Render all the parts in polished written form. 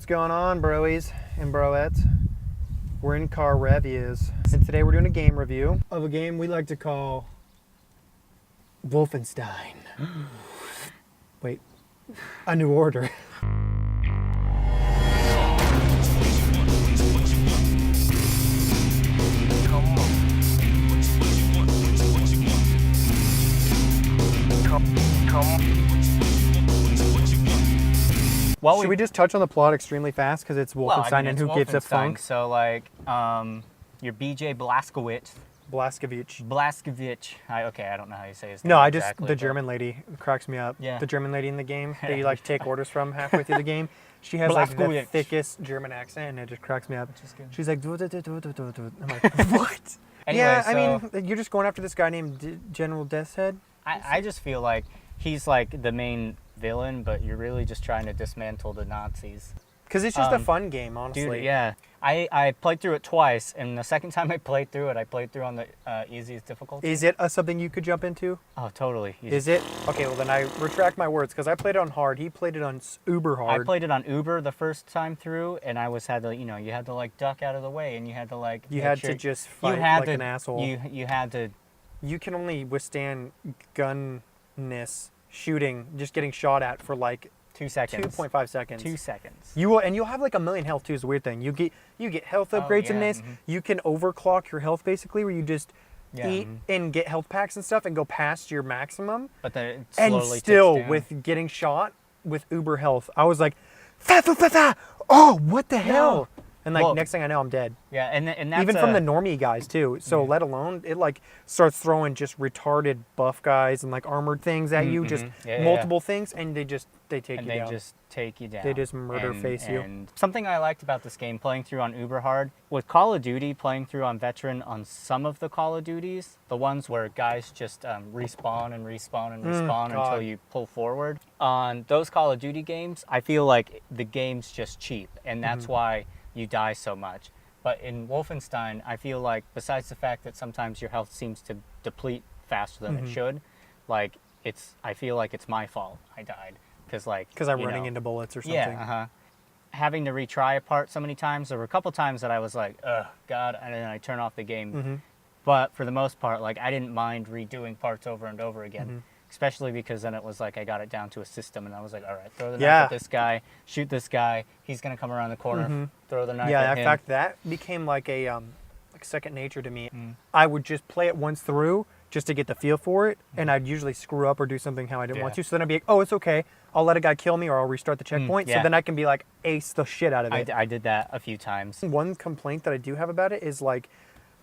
What's going on, broies and broettes? We're in car reviews, and today we're doing a game review of a game we like to call Wolfenstein. Wait, A New Order. Well, Should we just touch on the plot extremely fast because it's Wolfenstein and who gives a funk? So like, your BJ Blazkowicz. Blazkowicz. Okay, I don't know how you say his name. No, exactly, the German lady cracks me up. Yeah. The German lady in the game that you like take orders from halfway through the game. She has like the Blazkowicz. thickest German accent, and it just cracks me up. Which is good. She's like, do. I'm like, what? Anyway, yeah, so, I mean, you're just going after this guy named General Deathshead. I just feel like he's like the main villain, but you're really just trying to dismantle the Nazis. Because it's just a fun game, honestly. Dude, yeah. I played through it twice, and the second time I played through it on the easiest difficulty. Is it something you could jump into? Oh, totally. Is it? Okay, well then I retract my words, because I played it on hard. He played it on uber hard. I played it on Uber the first time through, and you had to like duck out of the way, and you had to like. You had to just fight like an asshole. You had to. You can only withstand gunness, shooting, just getting shot at for like 2 seconds. 2.5 seconds. 2 seconds. You'll have like 1,000,000 health too. Is the weird thing. You get health upgrades in this. Mm-hmm. You can overclock your health basically, where you just eat and get health packs and stuff and go past your maximum. But then it slowly and still ticks down. with getting shot with uber health, I was like, oh, what the hell? And like next thing I know, I'm dead. Yeah, and that's even from the normie guys too. So let alone it like starts throwing just retarded buff guys and like armored things at you, just multiple things, and they take you down. They just take you down. They just murder face you. And something I liked about this game, playing through on Uber hard, with Call of Duty, playing through on veteran on some of the Call of Duties, the ones where guys just respawn and respawn and respawn until you pull forward. On those Call of Duty games, I feel like the game's just cheap, and that's why you die so much. But in Wolfenstein, I feel like besides the fact that sometimes your health seems to deplete faster than it should, like I feel like it's my fault I died because I'm running into bullets or something. Yeah, having to retry a part so many times. There were a couple times that I was like, ugh, God, and then I turn off the game. But for the most part, like I didn't mind redoing parts over and over again. Especially because then it was like I got it down to a system, and I was like, all right, throw the knife at this guy, shoot this guy. He's gonna come around the corner, throw the knife at him. Yeah, in fact, that became like a like second nature to me. I would just play it once through just to get the feel for it, and I'd usually screw up or do something how I didn't want to. So then I'd be like, oh, it's okay. I'll let a guy kill me, or I'll restart the checkpoint. So then I can be like ace the shit out of it. I did that a few times. One complaint that I do have about it is like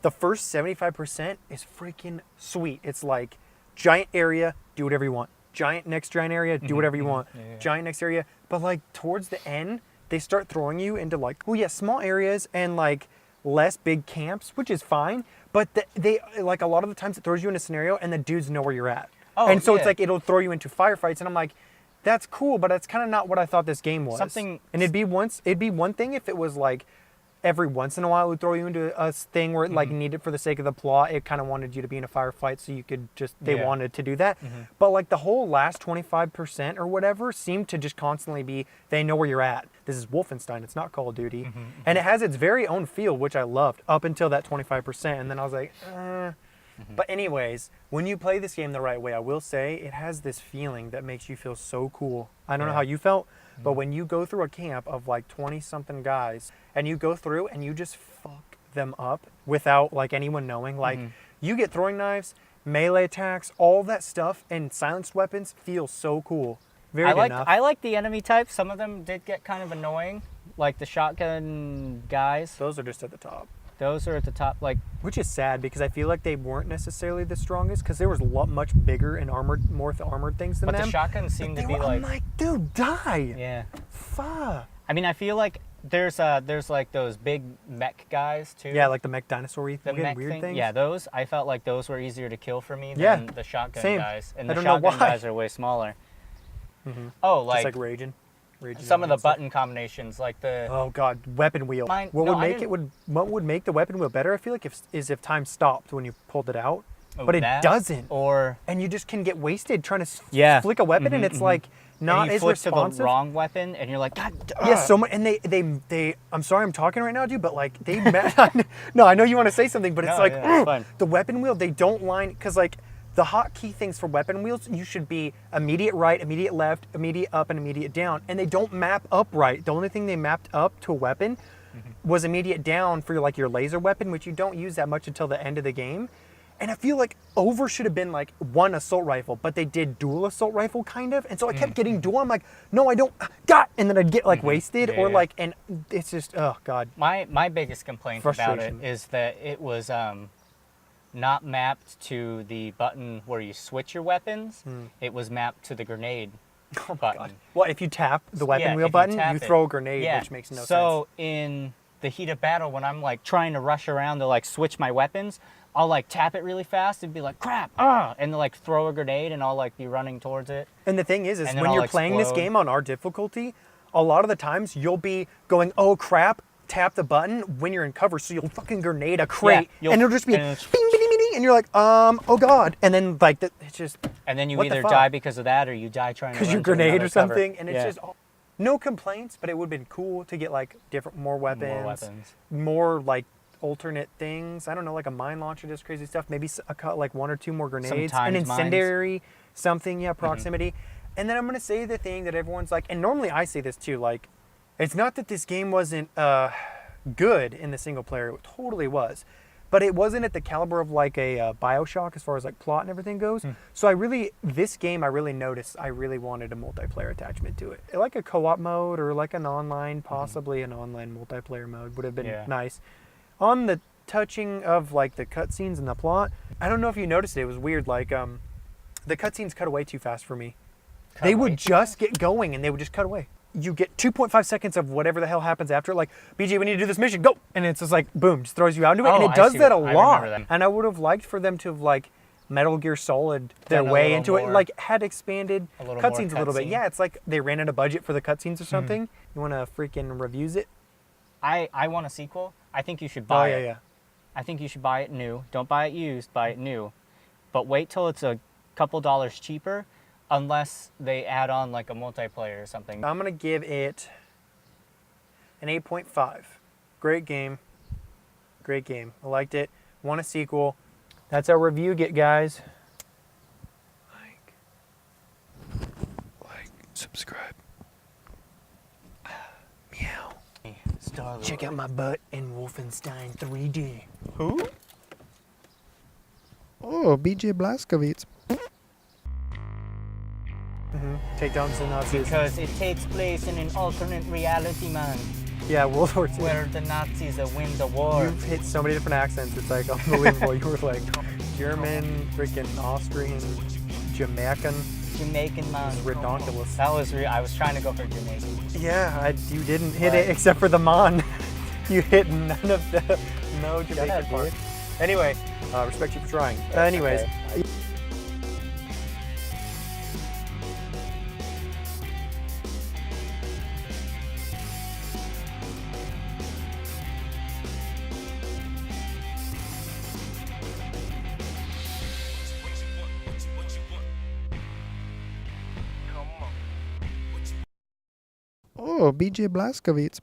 the first 75% is freaking sweet. It's like giant area, do whatever you want. Next giant area, do whatever you want. Giant next area. But like towards the end, they start throwing you into like, small areas and like less big camps, which is fine. But they like a lot of the times it throws you in a scenario and the dudes know where you're at. And so it's like it'll throw you into firefights, and I'm like, that's cool, but that's kind of not what I thought this game was. And it'd be one thing if it was like every once in a while it would throw you into a thing where it like needed for the sake of the plot. It kind of wanted you to be in a firefight, so you could just they wanted to do that. But like the whole last 25% or whatever seemed to just constantly be they know where you're at. This is Wolfenstein. It's not Call of Duty, and it has its very own feel, which I loved up until that 25%, and then I was like, But anyways, when you play this game the right way, I will say it has this feeling that makes you feel so cool. I don't know how you felt, but when you go through a camp of like 20-something guys and you go through and you just fuck them up without like anyone knowing, like you get throwing knives, melee attacks, all that stuff, and silenced weapons feel so cool. Very good enough. I like the enemy types. Some of them did get kind of annoying, like the shotgun guys. Those are just at the top. Those are at the top, which is sad because I feel like they weren't necessarily the strongest because there was much bigger and more armored things than them. But the shotguns seem to be like. I'm like, dude, die. Yeah. Fuck. I mean, I feel like there's like those big mech guys too. Yeah, like the mech dinosaur-y weird things. Yeah, those I felt like those were easier to kill for me than the shotgun guys, and the shotgun guys are way smaller. Oh, like just like raging. Some of the button combinations, like the weapon wheel. What would make the weapon wheel better? I feel like if time stopped when you pulled it out, but it doesn't. And you just can get wasted trying to flick a weapon, and it's like not and you as flip to responsive. the wrong weapon, and you're like, God, Yeah, so much, and they. I'm sorry, I'm talking right now, dude, but like they. No, I know you want to say something, but it's No, like yeah, it's fine. the weapon wheel. They don't line because like the hotkey things for weapon wheels, you should be immediate right, immediate left, immediate up, and immediate down, and they don't map up right. The only thing they mapped up to a weapon was immediate down for like your laser weapon, which you don't use that much until the end of the game. And I feel like over should have been like one assault rifle, but they did dual assault rifle kind of. And so I kept getting dual. I'm like, no, I don't got. And then I'd get like wasted or Yeah. like, and it's just, oh God. My biggest complaint about it Frustration. is that it was not mapped to the button where you switch your weapons. It was mapped to the grenade button. Well, if you tap the weapon Yeah, wheel if button, tap you it. throw a grenade, Yeah. which makes no sense. So in the heat of battle, when I'm like trying to rush around to like switch my weapons, I'll like tap it really fast and be like, crap, and then like throw a grenade and I'll like be running towards it. And the thing is And then when I'll you're playing this explode. game on our difficulty, a lot of the times you'll be going, oh crap, tap the button when you're in cover, so you'll fucking grenade a crate, you'll- and it'll just be and it's- bing, bing, bing, bing, and you're like, oh God, and then like it's just And then you What the either fuck? die because of that or you die trying to because run you to grenade another or cover. something, and it's Yeah. just no complaints, but it would have been cool to get like more weapons, more like alternate things. I don't know, like a mine launcher, just crazy stuff. Maybe like one or two more grenades, an timed incendiary, something, yeah, proximity. And then I'm gonna say the thing that everyone's like, and normally I say this too, like, it's not that this game wasn't good in the single player. It totally was. But it wasn't at the caliber of like a BioShock as far as like plot and everything goes. So this game, I really noticed I really wanted a multiplayer attachment to it. Like a co-op mode or like an online, possibly an online multiplayer mode would have been Yeah. nice. On the touching of like the cutscenes and the plot, I don't know if you noticed it was weird. Like the cutscenes cut away too fast for me. They would just get going and they would just cut away. You get 2.5 seconds of whatever the hell happens after, like, BJ, we need to do this mission, go! And it's just like, boom, just throws you out into it. And it I does see that a what- I lot. remember that. And I would have liked for them to have, like, Metal Gear Solid their Done a way little into it, more- like, had expanded a little more cutscenes a little bit. cutscene. Yeah, it's like they ran out of budget for the cutscenes or something. You want to freaking reviews it? I want a sequel. I think you should Oh, buy yeah, it. yeah. I think you should buy it new. Don't buy it used, buy it new. But wait till it's a couple dollars cheaper, unless they add on like a multiplayer or something. I'm going to give it an 8.5. Great game. Great game. I liked it. Want a sequel. That's our review, guys. Like, subscribe. Meow. Star-Lord. Check out my butt in Wolfenstein 3D. Who? Oh, BJ Blazkowicz. Take down the Nazis. Because it takes place in an alternate reality, man, Yeah, World War II. where the Nazis win the war. You've hit so many different accents. It's like unbelievable. You were like German, freaking Austrian, Jamaican. Jamaican, man. Redonkulous. That was I was trying to go for Jamaican. Yeah, you didn't hit Right. it except for the Mon. You hit none of the no Jamaican up, part. dude. Anyway, respect you for trying. Anyways, okay. Oh, BJ Blazkowicz.